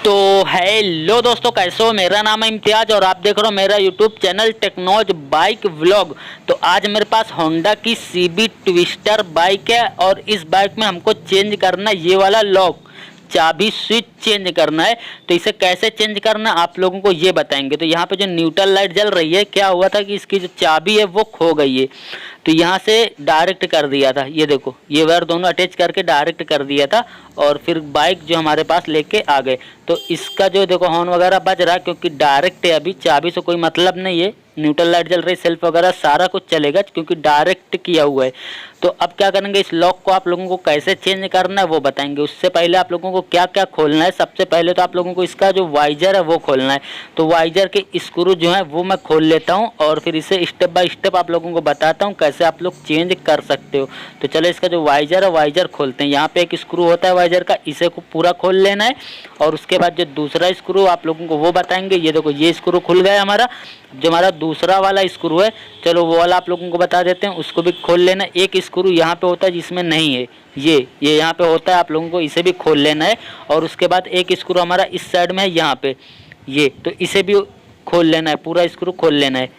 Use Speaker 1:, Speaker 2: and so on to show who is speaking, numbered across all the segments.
Speaker 1: तो हेलो दोस्तों, कैसे हो। मेरा नाम है इम्तियाज और आप देख रहे हो मेरा YouTube channel technology bike vlog. तो आज मेरे पास होंडा की CB ट्विस्टर बाइक है और इस बाइक में हमको चेंज करना ये वाला लॉक, चाबी स्विच चेंज करना है। तो इसे कैसे चेंज करना आप लोगों को ये बताएंगे। तो यहाँ पे जो न्यूट्रल लाइट जल रही है, क्या हुआ था कि इसकी जो चाबी है वो खो गई है, तो यहाँ से डायरेक्ट कर दिया था। ये देखो, ये वायर दोनों अटैच करके डायरेक्ट कर दिया था और फिर बाइक जो हमारे पास लेके आ गए। तो इसका जो देखो हॉर्न वगैरह बज रहा है क्योंकि डायरेक्ट है, अभी चाबी से कोई मतलब नहीं है। न्यूट्रल लाइट जल रही, सेल्फ वगैरह सारा कुछ चलेगा क्योंकि डायरेक्ट किया हुआ है। तो अब क्या करेंगे, इस लॉक को आप लोगों को कैसे चेंज करना है वो बताएंगे। उससे पहले आप लोगों को क्या क्या खोलना है। सबसे पहले तो आप लोगों को इसका जो वाइजर है वो खोलना है। तो वाइजर के स्क्रू जो है वो मैं खोल लेता हूँ और फिर इसे स्टेप बाय स्टेप आप लोगों को बताता हूँ कैसे आप लोग चेंज कर सकते हो। तो चलो इसका जो वाइजर है वाइजर खोलते हैं। यहाँ पे एक स्क्रू होता है वाइजर का, इसे को पूरा खोल लेना है और उसके बाद जो दूसरा स्क्रू आप लोगों को वो बताएंगे। ये देखो, ये स्क्रू खुल गया हमारा। जो हमारा दूसरा वाला स्क्रू है, चलो वो वाला आप लोगों को बता देते हैं, उसको भी खोल लेना है। एक स्क्रू यहाँ पे होता है जिसमें नहीं है, ये यहाँ पे होता है, आप लोगों को इसे भी खोल लेना है। और उसके बाद एक स्क्रू हमारा इस साइड में है यहाँ पे, ये तो इसे भी खोल लेना है, पूरा स्क्रू खोल लेना है।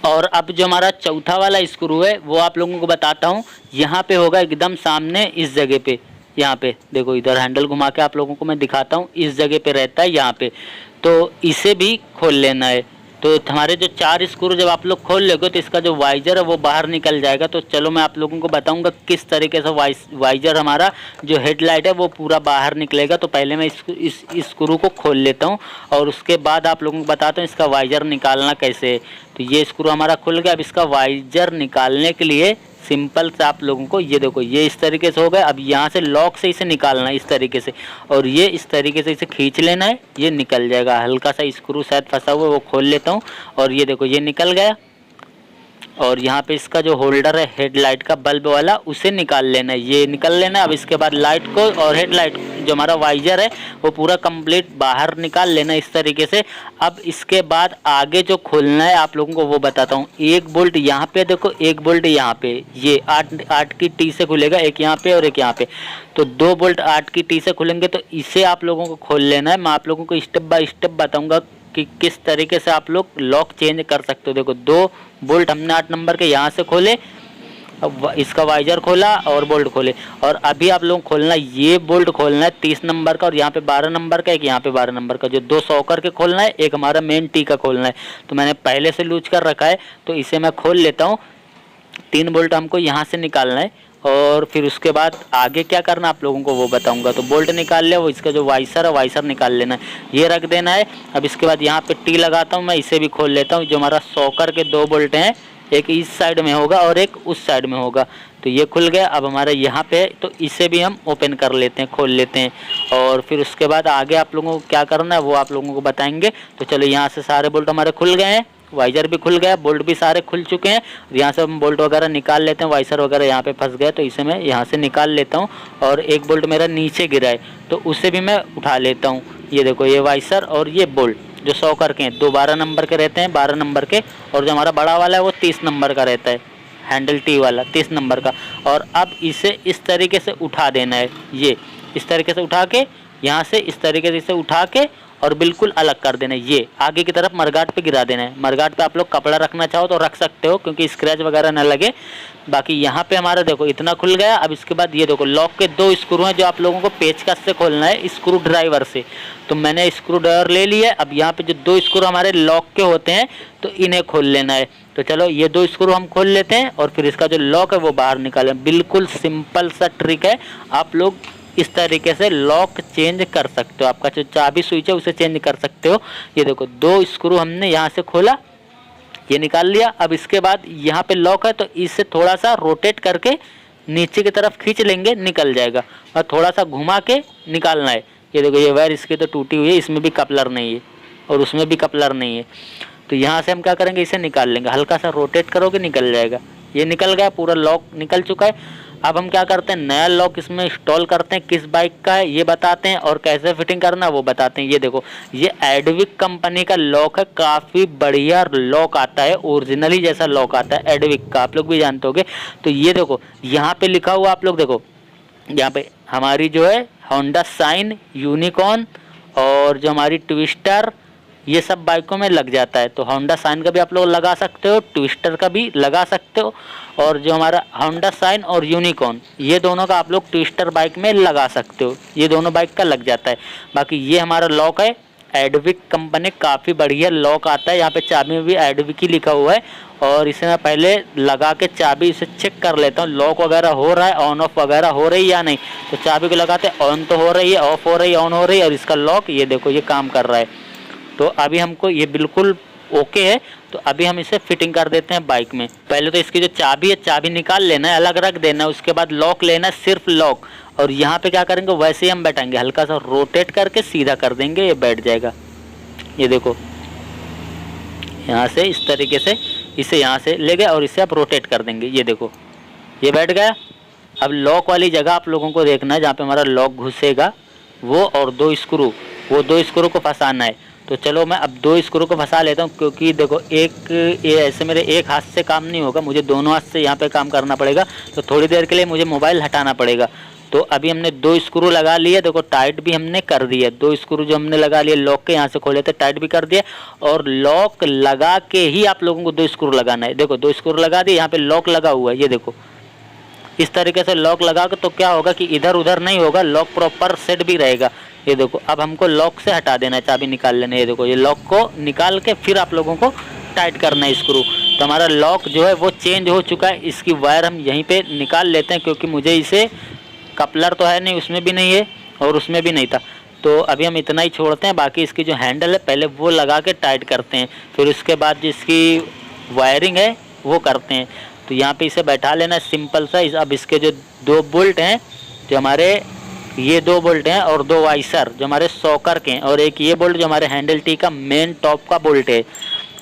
Speaker 1: और अब जो हमारा चौथा वाला स्क्रू है वो आप लोगों को बताता हूँ। यहाँ पे होगा एकदम सामने इस जगह पे, यहाँ पे देखो, इधर हैंडल घुमा के आप लोगों को मैं दिखाता हूँ, इस जगह पे रहता है यहाँ पे। तो इसे भी खोल लेना है। तो हमारे जो 4 स्क्रू जब आप लोग खोल लोगे तो इसका जो वाइजर है वो बाहर निकल जाएगा। तो चलो मैं आप लोगों को बताऊंगा किस तरीके से वाइजर हमारा जो हेडलाइट है वो पूरा बाहर निकलेगा। तो पहले मैं इस स्क्रू को खोल लेता हूं और उसके बाद आप लोगों को बताता हूँ इसका वाइजर निकालना कैसे है। तो ये स्क्रू हमारा खुल गया। अब इसका वाइजर निकालने के लिए सिंपल से आप लोगों को ये देखो, ये इस तरीके से हो गया। अब यहाँ से लॉक से इसे निकालना है इस तरीके से, और ये इस तरीके से इसे खींच लेना है, ये निकल जाएगा। हल्का सा स्क्रू शायद फंसा हुआ है, वो खोल लेता हूँ और ये देखो ये निकल गया। और यहाँ पे इसका जो होल्डर है हेडलाइट का बल्ब वाला, उसे निकाल लेना है, ये निकल लेना है। अब इसके बाद लाइट को और हेडलाइट जो हमारा वाइजर है वो पूरा कंप्लीट बाहर निकाल लेना इस तरीके से। अब इसके बाद आगे जो खोलना है आप लोगों को वो बताता हूँ। एक बोल्ट यहाँ पे देखो, एक बोल्ट यहाँ पे, ये 8 की टी से खुलेगा, एक यहाँ पे और एक यहाँ पे। तो 2 बोल्ट 8 की टी से खुलेंगे, तो इसे आप लोगों को खोल लेना है। मैं आप लोगों को स्टेप बाय स्टेप बताऊँगा कि किस तरीके से आप लोग लॉक चेंज कर सकते हो। देखो 2 बोल्ट हमने 8 नंबर के यहाँ से खोले, अब इसका वाइजर खोला और बोल्ट खोले। और अभी आप लोग खोलना, ये बोल्ट खोलना है 30 नंबर का और यहाँ पे 12 नंबर का, एक यहाँ पे 12 नंबर का, जो 2 सॉकर के खोलना है, एक हमारा मेन टी का खोलना है। तो मैंने पहले से लूज कर रखा है, तो इसे मैं खोल लेता हूँ। 3 बोल्ट हमको यहाँ से निकालना है और फिर उसके बाद आगे क्या करना आप लोगों को वो बताऊंगा। तो बोल्ट निकाल लिया, वो इसका जो वाइसर है वाइसर निकाल लेना है, ये रख देना है। अब इसके बाद यहाँ पे टी लगाता हूँ मैं, इसे भी खोल लेता हूँ। जो हमारा सॉकर के 2 बोल्ट हैं, एक इस साइड में होगा और एक उस साइड में होगा, तो ये खुल गया। अब हमारा यहाँ पे तो इसे भी हम ओपन कर लेते हैं, खोल लेते हैं। और फिर उसके बाद आगे आप लोगों को क्या करना है वो आप लोगों को बताएंगे। तो चलो, यहाँ से सारे बोल्ट हमारे खुल गए हैं, वाइजर भी खुल गया, बोल्ट भी सारे खुल चुके हैं। यहाँ से हम बोल्ट वगैरह निकाल लेते हैं, वाइसर वगैरह यहाँ पे फंस गया तो इसे मैं यहाँ से निकाल लेता हूँ। और एक बोल्ट मेरा नीचे गिरा है तो उसे भी मैं उठा लेता हूँ। ये देखो, ये वाइसर और ये बोल्ट जो 100 करके हैं, 2 12 नंबर के रहते हैं, 12 नंबर के, और जो हमारा बड़ा वाला है वो 30 नंबर का रहता है, हैंडल टी वाला 30 नंबर का। और अब इसे इस तरीके से उठा देना है, ये इस तरीके से उठा के, यहाँ से इस तरीके से इसे उठा के और बिल्कुल अलग कर देना है। ये आगे की तरफ मरगाट पे गिरा देना है। मरगाट पे आप लोग कपड़ा रखना चाहो तो रख सकते हो क्योंकि स्क्रैच वगैरह ना लगे। बाकी यहाँ पे हमारा देखो इतना खुल गया। अब इसके बाद ये देखो, लॉक के 2 स्क्रू हैं जो आप लोगों को पेचकस से खोलना है, स्क्रू ड्राइवर से। तो मैंने स्क्रू ड्राइवर ले लिया है। अब यहाँ पे जो 2 स्क्रू हमारे लॉक के होते हैं तो इन्हें खोल लेना है। तो चलो, ये 2 स्क्रू हम खोल लेते हैं और फिर इसका जो लॉक है वो बाहर निकालें। बिल्कुल सिंपल सा ट्रिक है, आप लोग इस तरीके से लॉक चेंज कर सकते हो। आपका जो चाबी स्विच है उसे चेंज कर सकते हो। ये देखो, 2 स्क्रू हमने यहाँ से खोला, ये निकाल लिया। अब इसके बाद यहाँ पे लॉक है तो इसे थोड़ा सा रोटेट करके नीचे की तरफ खींच लेंगे, निकल जाएगा। और थोड़ा सा घुमा के निकालना है। ये देखो, ये वायर इसकी तो टूटी हुई है, इसमें भी कपलर नहीं है और उसमें भी कपलर नहीं है। तो यहाँ से हम क्या करेंगे, इसे निकाल लेंगे, हल्का सा रोटेट करोगे निकल जाएगा। ये निकल गया, पूरा लॉक निकल चुका है। अब हम क्या करते हैं, नया लॉक इसमें इंस्टॉल करते हैं। किस बाइक का है ये बताते हैं और कैसे फिटिंग करना वो बताते हैं। ये देखो, ये एडविक कंपनी का लॉक है, काफ़ी बढ़िया लॉक आता है, ओरिजिनली जैसा लॉक आता है एडविक का, आप लोग भी जानते होंगे। तो ये देखो, यहाँ पे लिखा हुआ आप लोग देखो, यहाँ पे हमारी जो है होंडा शाइन, यूनिकॉर्न और जो हमारी ट्विस्टर, ये सब बाइकों में लग जाता है। तो होंडा शाइन का भी आप लोग लगा सकते हो, ट्विस्टर का भी लगा सकते हो, और जो हमारा होंडा शाइन और यूनिकॉर्न, ये दोनों का आप लोग ट्विस्टर बाइक में लगा सकते हो। ये दोनों बाइक का लग जाता है। बाकी ये हमारा लॉक है, एडविक कंपनी, काफ़ी बढ़िया लॉक आता है। यहाँ पे चाबी में भी एडविक ही लिखा हुआ है, और इसे मैं पहले लगा के चाबी इसे चेक कर लेता हूँ लॉक वगैरह हो रहा है, ऑन ऑफ वगैरह हो रही है या नहीं। तो चाबी को लगाते ऑन तो हो रही है, ऑफ हो रही है, ऑन हो रही है, और इसका लॉक ये देखो ये काम कर रहा है। तो अभी हमको ये बिल्कुल ओके है। तो अभी हम इसे फिटिंग कर देते हैं बाइक में। पहले तो इसकी जो चाबी है, चाबी निकाल लेना है, अलग रख देना है। उसके बाद लॉक लेना है, सिर्फ लॉक। और यहाँ पे क्या करेंगे, वैसे ही हम बैठाएंगे, हल्का सा रोटेट करके सीधा कर देंगे, ये बैठ जाएगा। ये देखो यहाँ से इस तरीके से इसे यहाँ से ले गए और इसे आप रोटेट कर देंगे। ये देखो ये बैठ गया। अब लॉक वाली जगह आप लोगों को देखना है, जहाँ पे हमारा लॉक घुसेगा वो, और दो स्क्रू को फंसाना है। तो चलो मैं अब 2 स्क्रू को फंसा लेता हूँ, क्योंकि देखो ये ऐसे मेरे एक हाथ से काम नहीं होगा, मुझे दोनों हाथ से यहाँ पे काम करना पड़ेगा। तो थोड़ी देर के लिए मुझे मोबाइल हटाना पड़ेगा। तो अभी हमने 2 स्क्रू लगा लिए, देखो टाइट भी हमने कर दिया। 2 स्क्रू जो हमने लगा लिए लॉक के, यहाँ से खोले थे, टाइट भी कर दिया। और लॉक लगा के ही आप लोगों को 2 स्क्रू लगाना है। देखो 2 स्क्रू लगा दिए, यहाँ पे लॉक लगा हुआ है। ये देखो इस तरीके से लॉक लगा के, तो क्या होगा कि इधर उधर नहीं होगा, लॉक प्रॉपर सेट भी रहेगा। ये देखो अब हमको लॉक से हटा देना है, चाबी निकाल लेना है। ये देखो ये लॉक को निकाल के फिर आप लोगों को टाइट करना है स्क्रू। तो हमारा लॉक जो है वो चेंज हो चुका है। इसकी वायर हम यहीं पे निकाल लेते हैं, क्योंकि मुझे इसे कपलर तो है नहीं, उसमें भी नहीं है और उसमें भी नहीं था। तो अभी हम इतना ही छोड़ते हैं। बाकी इसकी जो हैंडल है पहले वो लगा के टाइट करते हैं, फिर उसके बाद जिसकी वायरिंग है वो करते हैं। तो यहाँ पे इसे बैठा लेना सिंपल सा। अब इसके जो 2 बोल्ट हैं, जो हमारे ये 2 बोल्ट हैं, और 2 वाइसर जो हमारे सॉकर के हैं, और एक ये बोल्ट जो हमारे हैंडल टी का मेन टॉप का बोल्ट है।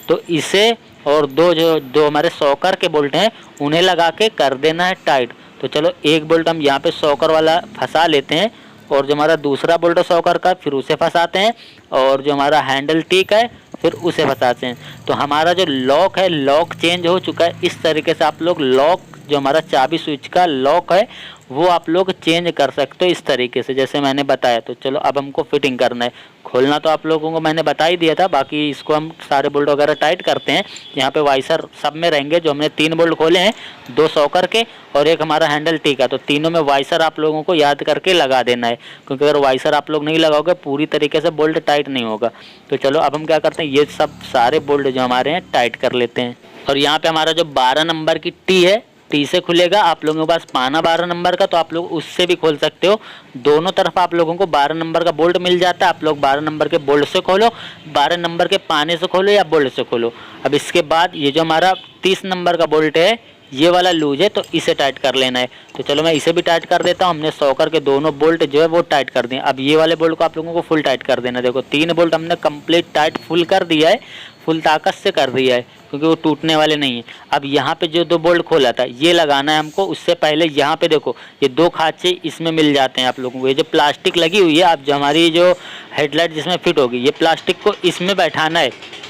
Speaker 1: तो इसे और दो हमारे सॉकर के बोल्ट हैं, उन्हें लगा के कर देना है टाइट। तो चलो एक बोल्ट हम यहाँ पे सॉकर वाला फंसा लेते हैं, और जो हमारा दूसरा बोल्ट है सॉकर का फिर उसे फंसाते हैं, और जो हमारा हैंडल टी का है फिर उसे फंसाते हैं। तो हमारा जो लॉक है, लॉक चेंज हो चुका है। इस तरीके से आप लोग लॉक, जो हमारा चाबी स्विच का लॉक है, वो आप लोग चेंज कर सकते हो इस तरीके से, जैसे मैंने बताया। तो चलो अब हमको फिटिंग करना है। खोलना तो आप लोगों को मैंने बता ही दिया था, बाकी इसको हम सारे बोल्ट वगैरह टाइट करते हैं। यहाँ पे वाइसर सब में रहेंगे। जो हमने 3 बोल्ट खोले हैं, 2 सॉकर के और एक हमारा हैंडल टी का, तो तीनों में वाइसर आप लोगों को याद करके लगा देना है, क्योंकि अगर वाइसर आप लोग नहीं लगाओगे पूरी तरीके से बोल्ट टाइट नहीं होगा। तो चलो अब हम क्या करते हैं, ये सब सारे बोल्ट जो हमारे हैं टाइट कर लेते हैं। और यहाँ पे हमारा जो 12 नंबर की टी है, टी से खुलेगा। आप लोगों के पास पाना 12 नंबर का, तो आप लोग उससे भी खोल सकते हो। दोनों तरफ आप लोगों को 12 नंबर का बोल्ट मिल जाता है। आप लोग 12 नंबर के बोल्ट से खोलो, 12 नंबर के पाने से खोलो या बोल्ट से खोलो। अब इसके बाद ये जो हमारा 30 नंबर का बोल्ट है, ये वाला लूज है, तो इसे टाइट कर लेना है। तो चलो मैं इसे भी टाइट कर देता हूँ। हमने सॉकर के दोनों बोल्ट जो है वो टाइट कर दिए। अब ये वाले बोल्ट को आप लोगों को फुल टाइट कर देना है। देखो 3 बोल्ट हमने कंप्लीट टाइट फुल कर दिया है, फुल ताकत से कर दिया है, क्योंकि वो टूटने वाले नहीं है। अब यहाँ पे जो 2 बोल्ट खोला था ये लगाना है हमको। उससे पहले यहाँ पे देखो ये 2 खांचे इसमें मिल जाते हैं आप लोगों को। ये जो प्लास्टिक लगी हुई है, अब जो हमारी जो हेडलाइट जिसमें फिट होगी, ये प्लास्टिक को इसमें बैठाना है।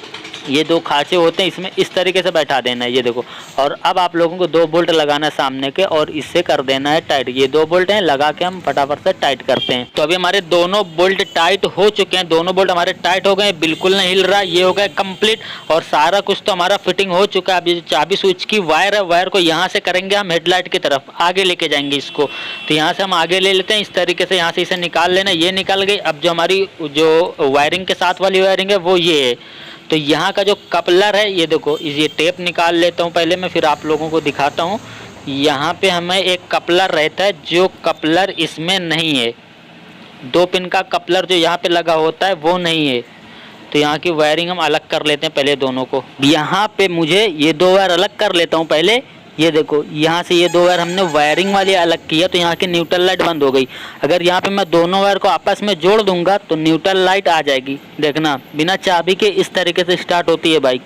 Speaker 1: ये 2 खांचे होते हैं, इसमें इस तरीके से बैठा देना है। ये देखो, और अब आप लोगों को 2 बोल्ट लगाना है सामने के, और इससे कर देना है टाइट। ये 2 बोल्ट हैं, लगा के हम फटाफट से टाइट करते हैं। तो अभी हमारे दोनों बोल्ट टाइट हो चुके हैं। दोनों बोल्ट हमारे टाइट हो गए, बिल्कुल नहीं हिल रहा। ये हो गया कंप्लीट, और सारा कुछ तो हमारा फिटिंग हो चुका है। अब ये चाबी स्विच की वायर है, वायर को यहाँ से करेंगे हम हेडलाइट की तरफ, आगे लेके जाएंगे इसको। तो यहाँ से हम आगे ले लेते हैं इस तरीके से। यहाँ से इसे निकाल लेना, ये निकल गई। अब जो हमारी जो वायरिंग के साथ वाली वायरिंग है वो ये है। तो यहाँ का जो कपलर है, ये देखो, ये टेप निकाल लेता हूँ पहले मैं, फिर आप लोगों को दिखाता हूँ। यहाँ पे हमें एक कपलर रहता है, जो कपलर इसमें नहीं है। 2 पिन का कपलर जो यहाँ पे लगा होता है वो नहीं है। तो यहाँ की वायरिंग हम अलग कर लेते हैं पहले दोनों को। यहाँ पे मुझे ये 2 वायर अलग कर लेता हूँ पहले। ये देखो यहाँ से ये 2 वायर हमने वायरिंग वाली अलग किया, तो यहाँ की न्यूट्रल लाइट बंद हो गई। अगर यहाँ पे मैं दोनों वायर को आपस में जोड़ दूंगा तो न्यूट्रल लाइट आ जाएगी। देखना, बिना चाबी के इस तरीके से स्टार्ट होती है बाइक।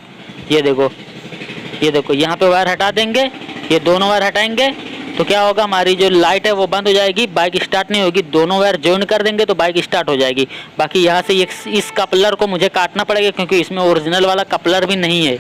Speaker 1: ये देखो यहाँ पे वायर हटा देंगे, ये दोनों वायर हटाएंगे तो क्या होगा, हमारी जो लाइट है वो बंद हो जाएगी, बाइक स्टार्ट नहीं होगी। दोनों वायर ज्वाइन कर देंगे तो बाइक स्टार्ट हो जाएगी। बाकी यहाँ से इस कपलर को मुझे काटना पड़ेगा, क्योंकि इसमें ओरिजिनल वाला कपलर भी नहीं है।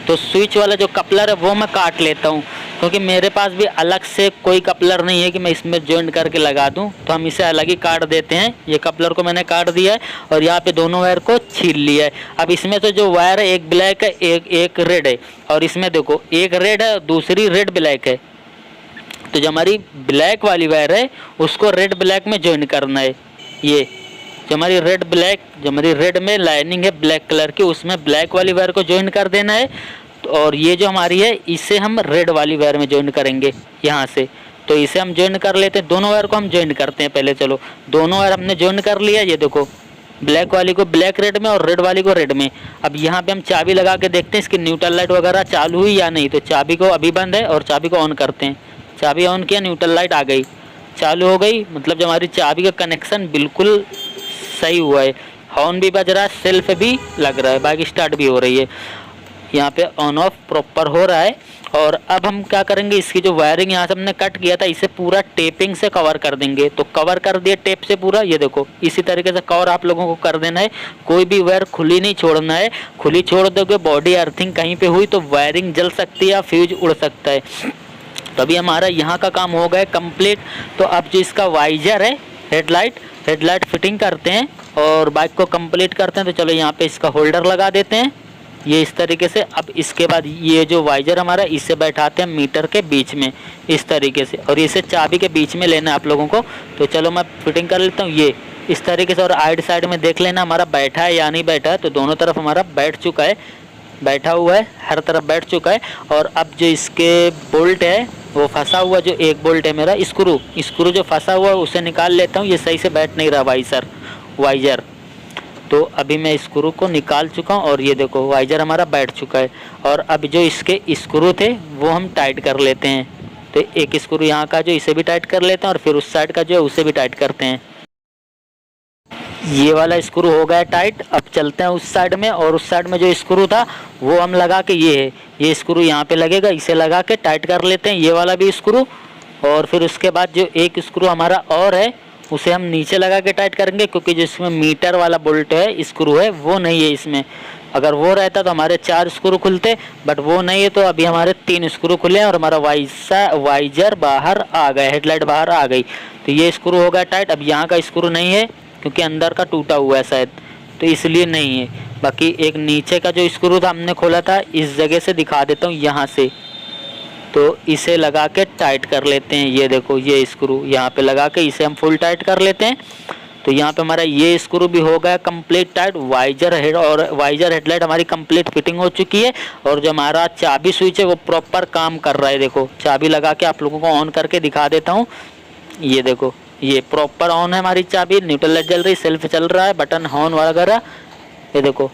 Speaker 1: तो स्विच वाला जो कपलर है वो मैं काट लेता हूँ। क्योंकि मेरे पास भी अलग से कोई कपलर नहीं है कि मैं इसमें जॉइंट करके लगा दूं, तो हम इसे अलग ही काट देते हैं। ये कपलर को मैंने काट दिया है और यहाँ पे दोनों वायर को छील लिया है। अब इसमें तो जो वायर है एक ब्लैक है, एक रेड है, और इसमें देखो एक रेड है दूसरी रेड ब्लैक है। तो जो हमारी ब्लैक वाली वायर है उसको रेड ब्लैक में जॉइन करना है। ये जो हमारी रेड ब्लैक, जो हमारी रेड में लाइनिंग है ब्लैक कलर की, उसमें ब्लैक वाली वायर को जॉइन कर देना है। और ये जो हमारी है इसे हम रेड वाली वायर में जॉइन करेंगे यहाँ से। तो इसे हम जॉइन कर लेते हैं, दोनों वायर को हम जॉइन करते हैं पहले। चलो दोनों वायर हमने जॉइन कर लिया। ये देखो ब्लैक वाली को ब्लैक रेड में और रेड वाली को रेड में। अब यहाँ पे हम चाबी लगा के देखते हैं इसकी न्यूट्रल लाइट वगैरह चालू हुई या नहीं। तो चाबी को अभी बंद है और चाबी को ऑन करते हैं। चाबी ऑन किया, न्यूट्रल लाइट आ गई, चालू हो गई। मतलब जो हमारी चाबी का कनेक्शन बिल्कुल सही हुआ है। हॉर्न भी बज रहा है, सेल्फ भी लग रहा है, बाइक स्टार्ट भी हो रही है। यहाँ पे ऑन ऑफ प्रॉपर हो रहा है। और अब हम क्या करेंगे, इसकी जो वायरिंग यहाँ से हमने कट किया था इसे पूरा टेपिंग से कवर कर देंगे। तो कवर कर दिए टेप से पूरा। ये देखो इसी तरीके से कवर आप लोगों को कर देना है। कोई भी वायर खुली नहीं छोड़ना है। खुली छोड़ दोगे बॉडी अर्थिंग कहीं पे हुई तो वायरिंग जल सकती है या फ्यूज उड़ सकता है। तो अभी हमारा यहाँ का काम हो गया कंप्लीट। तो अब जो इसका वाइजर है हेडलाइट फिटिंग करते हैं और बाइक को कंप्लीट करते हैं। तो चलो यहाँ पे इसका होल्डर लगा देते हैं ये इस तरीके से। अब इसके बाद ये जो वाइजर हमारा इसे बैठाते हैं मीटर के बीच में इस तरीके से, और इसे चाबी के बीच में लेना है आप लोगों को। तो चलो मैं फिटिंग कर लेता हूँ ये इस तरीके से। और आइड साइड में देख लेना हमारा बैठा है या नहीं बैठा है। तो दोनों तरफ हमारा बैठ चुका है, बैठा हुआ है, हर तरफ बैठ चुका है। और अब जो इसके बोल्ट है वो फंसा हुआ, जो एक बोल्ट है मेरा स्क्रू जो फंसा हुआ है उसे निकाल लेता हूँ। ये सही से बैठ नहीं रहा वाइजर। तो अभी मैं स्क्रू को निकाल चुका हूँ और ये देखो वाइजर हमारा बैठ चुका है। और अब जो इसके स्क्रू थे वो हम टाइट कर लेते हैं। तो एक स्क्रू यहाँ का जो इसे भी टाइट कर लेते हैं और फिर उस साइड का जो है उसे भी टाइट करते हैं। ये वाला स्क्रू हो गया टाइट। अब चलते हैं उस साइड में, और उस साइड में जो स्क्रू था वो हम लगा के ये स्क्रू यहाँ पे लगेगा, इसे लगा के टाइट कर लेते हैं ये वाला भी स्क्रू। और फिर उसके बाद जो एक स्क्रू हमारा और है उसे हम नीचे लगा के टाइट करेंगे, क्योंकि जो इसमें मीटर वाला बोल्ट है स्क्रू है वो नहीं है इसमें। अगर वो रहता तो हमारे 4 स्क्रू खुलते, बट वो नहीं है तो अभी हमारे 3 स्क्रू खुले हैं और हमारा वाइजर बाहर आ गया, हेडलाइट बाहर आ गई। तो ये स्क्रू हो गया टाइट। अब यहाँ का स्क्रू नहीं है क्योंकि अंदर का टूटा हुआ है शायद, तो इसलिए नहीं है। बाकी एक नीचे का जो स्क्रू था हमने खोला था, इस जगह से दिखा देता हूँ यहाँ से। तो इसे लगा के टाइट कर लेते हैं। ये देखो ये स्क्रू यहाँ पे लगा के इसे हम फुल टाइट कर लेते हैं। तो यहाँ पे हमारा ये स्क्रू भी हो गया कंप्लीट टाइट। वाइजर हेडलाइट हमारी कंप्लीट फिटिंग हो चुकी है। और जो हमारा चाबी स्विच है वो प्रॉपर काम कर रहा है। देखो चाबी लगा के आप लोगों को ऑन करके दिखा देता हूँ। ये देखो ये प्रॉपर ऑन है हमारी चाबी, न्यूट्रल लाइट जल रही, सेल्फ चल रहा है, बटन हॉर्न वगैरह ये देखो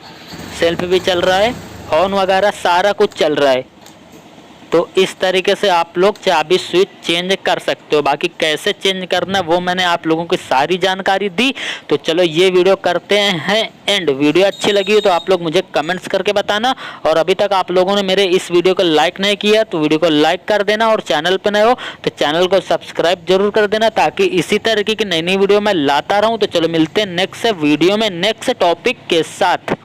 Speaker 1: सेल्फ भी चल रहा है, हॉर्न वगैरह सारा कुछ चल रहा है। तो इस तरीके से आप लोग चाबी स्विच चेंज कर सकते हो। बाकी कैसे चेंज करना वो मैंने आप लोगों को सारी जानकारी दी। तो चलो ये वीडियो करते हैं एंड। वीडियो अच्छी लगी हो तो आप लोग मुझे कमेंट्स करके बताना। और अभी तक आप लोगों ने मेरे इस वीडियो को लाइक नहीं किया तो वीडियो को लाइक कर देना, और चैनल पर नए हो तो चैनल को सब्सक्राइब जरूर कर देना, ताकि इसी तरीके की नई वीडियो मैं लाता रहूँ। तो चलो मिलते हैं नेक्स्ट वीडियो में नेक्स्ट टॉपिक के साथ।